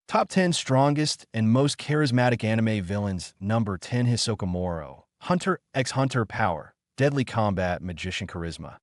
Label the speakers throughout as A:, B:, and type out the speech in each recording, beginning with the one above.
A: Top 10 strongest and most charismatic anime villains. Number 10, Hisoka Moro. Hunter x Hunter power, deadly combat, magician charisma.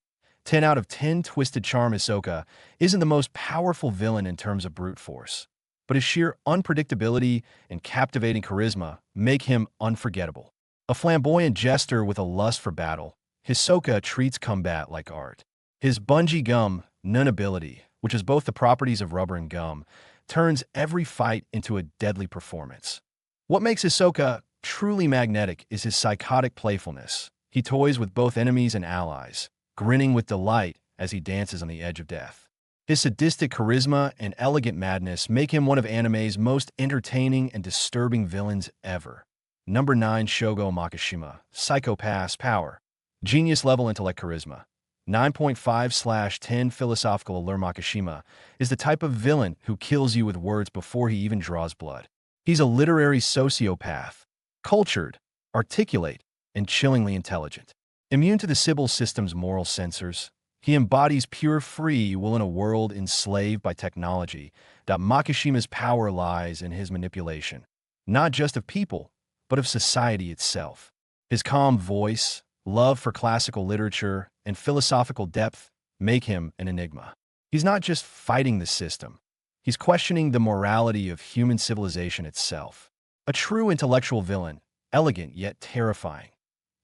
A: 10 out of 10 twisted charm. Hisoka isn't the most powerful villain in terms of brute force, but his sheer unpredictability and captivating charisma make him unforgettable. A flamboyant jester with a lust for battle, Hisoka treats combat like art. His bungee gum, nun ability, which is both the properties of rubber and gum, turns every fight into a deadly performance. What makes Hisoka truly magnetic is his psychotic playfulness. He toys with both enemies and allies, grinning with delight as he dances on the edge of death. His sadistic charisma and elegant madness make him one of anime's most entertaining and disturbing villains ever. Number 9, Shogo Makishima. Psychopath's power, genius level intellect charisma. 9.5/10 philosophical allure. Makishima is the type of villain who kills you with words before he even draws blood. He's a literary sociopath, cultured, articulate, and chillingly intelligent. Immune to the Sibyl system's moral censors, he embodies pure free will in a world enslaved by technology. Makishima's power lies in his manipulation, not just of people, but of society itself. His calm voice, love for classical literature, and philosophical depth make him an enigma. He's not just fighting the system, he's questioning the morality of human civilization itself. A true intellectual villain, elegant yet terrifying.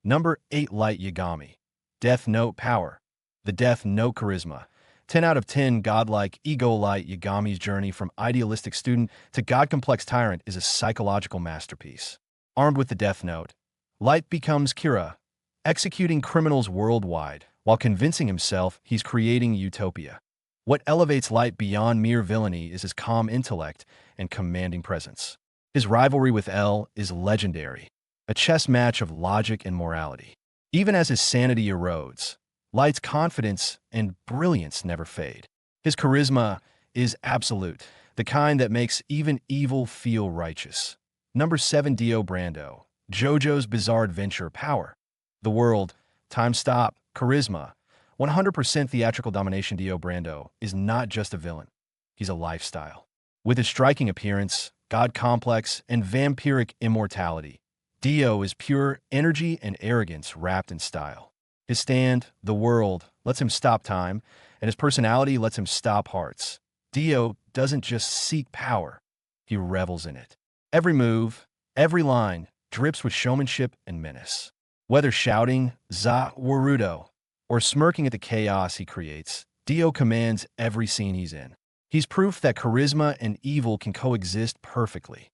A: Number 8, Light Yagami. Death Note power, the Death Note charisma. 10 out of 10 godlike ego. Light Yagami's journey from idealistic student to god-complex tyrant is a psychological masterpiece. Armed with the Death Note, Light becomes Kira, executing criminals worldwide while convincing himself he's creating utopia. What elevates Light beyond mere villainy is his calm intellect and commanding presence. His rivalry with L is legendary, a chess match of logic and morality. Even as his sanity erodes, Light's confidence and brilliance never fade. His charisma is absolute, the kind that makes even evil feel righteous. Number 7, Dio Brando. JoJo's Bizarre Adventure power, the world, time stop, charisma, 100% theatrical domination. Dio Brando is not just a villain, he's a lifestyle. With his striking appearance, god complex, and vampiric immortality, Dio is pure energy and arrogance wrapped in style. His stand, the world, lets him stop time, and his personality lets him stop hearts. Dio doesn't just seek power, he revels in it. Every move, every line, drips with showmanship and menace. Whether shouting, "Za Warudo," or smirking at the chaos he creates, Dio commands every scene he's in. He's proof that charisma and evil can coexist perfectly.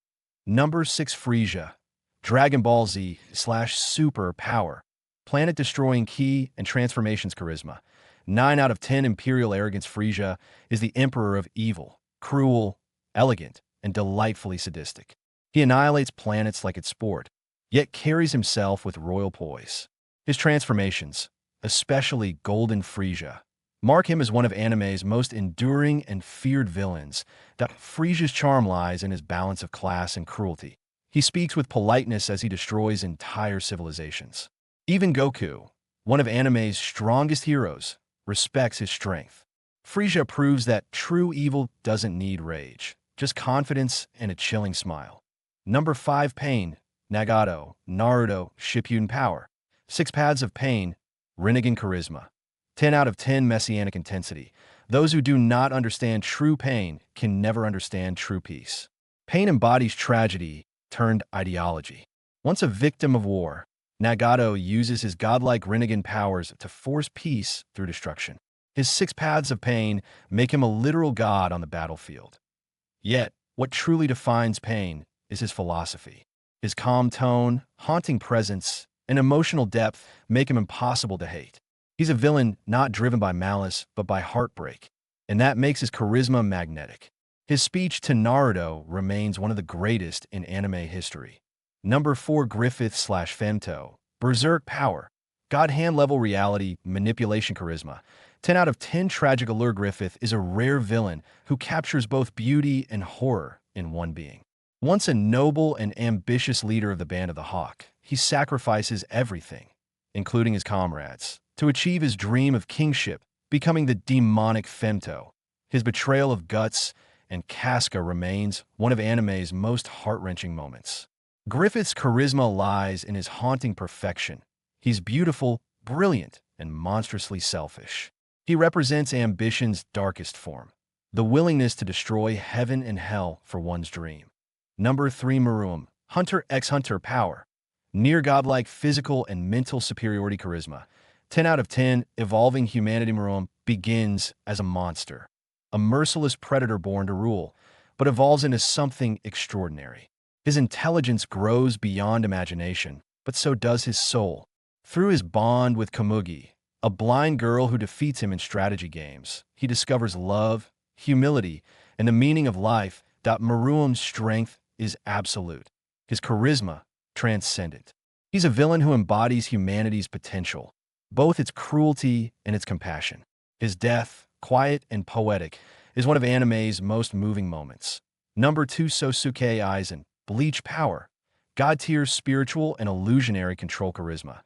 A: Number 6, Frieza. Dragon Ball Z/Super power, planet-destroying ki and transformations charisma. 9 out of 10 imperial arrogance. Frieza is the emperor of evil, cruel, elegant, and delightfully sadistic. He annihilates planets like it's sport, yet carries himself with royal poise. His transformations, especially Golden Frieza, mark him as one of anime's most enduring and feared villains. Frieza's charm lies in his balance of class and cruelty. He speaks with politeness as he destroys entire civilizations. Even Goku, one of anime's strongest heroes, respects his strength. Frieza proves that true evil doesn't need rage, just confidence and a chilling smile. Number 5, Pain. Nagato, Naruto, Shippuden power, 6 paths of pain, Rinnegan charisma. 10 out of 10 messianic intensity. Those who do not understand true pain can never understand true peace. Pain embodies tragedy turned ideology. Once a victim of war, Nagato uses his godlike Rinnegan powers to force peace through destruction. His 6 paths of pain make him a literal god on the battlefield. Yet, what truly defines Pain is his philosophy. His calm tone, haunting presence, and emotional depth make him impossible to hate. He's a villain not driven by malice, but by heartbreak, and that makes his charisma magnetic. His speech to Naruto remains one of the greatest in anime history. Number 4, Griffith/Femto. Berserk power, god hand-level reality, manipulation charisma. 10 out of 10 tragic allure. Griffith is a rare villain who captures both beauty and horror in one being. Once a noble and ambitious leader of the Band of the Hawk, he sacrifices everything, including his comrades, to achieve his dream of kingship, becoming the demonic Femto. His betrayal of guts and Casca remains one of anime's most heart-wrenching moments. Griffith's charisma lies in his haunting perfection. He's beautiful, brilliant, and monstrously selfish. He represents ambition's darkest form, the willingness to destroy heaven and hell for one's dream. Number 3. Meruem, Hunter x Hunter power. Near godlike physical and mental superiority charisma. 10 out of 10, evolving humanity. Meruem begins as a monster, a merciless predator born to rule, but evolves into something extraordinary. His intelligence grows beyond imagination, but so does his soul. Through his bond with Komugi, a blind girl who defeats him in strategy games, he discovers love, humility, and the meaning of life. Meruem's strength is absolute. His charisma, transcendent. He's a villain who embodies humanity's potential, both its cruelty and its compassion. His death, quiet and poetic, is one of anime's most moving moments. Number 2. Sosuke Aizen, Bleach power. God-tier spiritual and illusionary control charisma.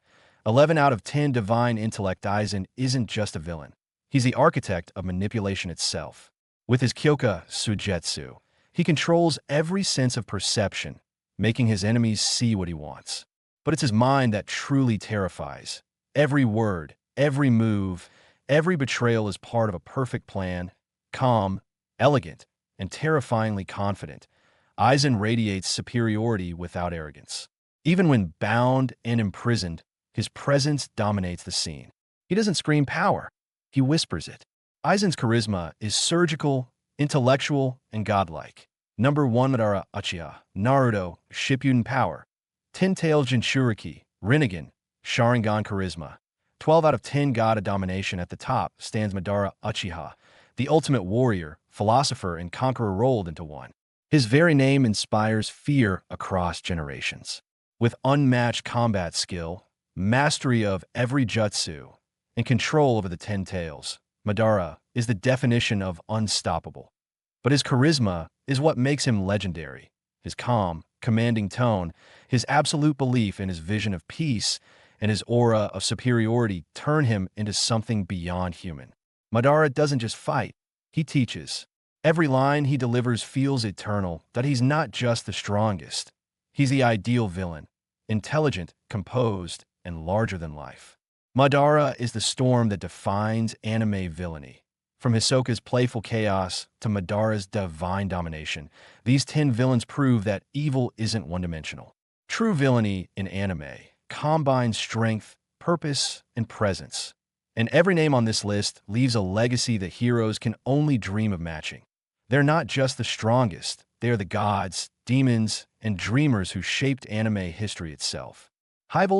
A: 11 out of 10 divine intellect. Aizen isn't just a villain. He's the architect of manipulation itself. With his Kyoka Sujetsu, he controls every sense of perception, making his enemies see what he wants. But it's his mind that truly terrifies. Every word, every move, every betrayal is part of a perfect plan. Calm, elegant, and terrifyingly confident, Aizen radiates superiority without arrogance. Even when bound and imprisoned, his presence dominates the scene. He doesn't scream power, he whispers it. Aizen's charisma is surgical, intellectual, and godlike. Number 1. Madara Uchiha, Naruto, Shippuden power. 10 tailed Jinchuriki, Rinnegan, Sharingan charisma. 12 out of 10 god of domination. At the top stands Madara Uchiha, the ultimate warrior, philosopher, and conqueror rolled into one. His very name inspires fear across generations. With unmatched combat skill, mastery of every jutsu, and control over the 10 tails, Madara is the definition of unstoppable. But his charisma is what makes him legendary. His calm, commanding tone, his absolute belief in his vision of peace, and his aura of superiority turn him into something beyond human. Madara doesn't just fight, he teaches. Every line he delivers feels eternal, that he's not just the strongest. He's the ideal villain, intelligent, composed, and larger than life. Madara is the storm that defines anime villainy. From Hisoka's playful chaos to Madara's divine domination, these 10 villains prove that evil isn't one-dimensional. True villainy in anime combines strength, purpose, and presence. And every name on this list leaves a legacy that heroes can only dream of matching. They're not just the strongest, they are the gods, demons, and dreamers who shaped anime history itself. High voltage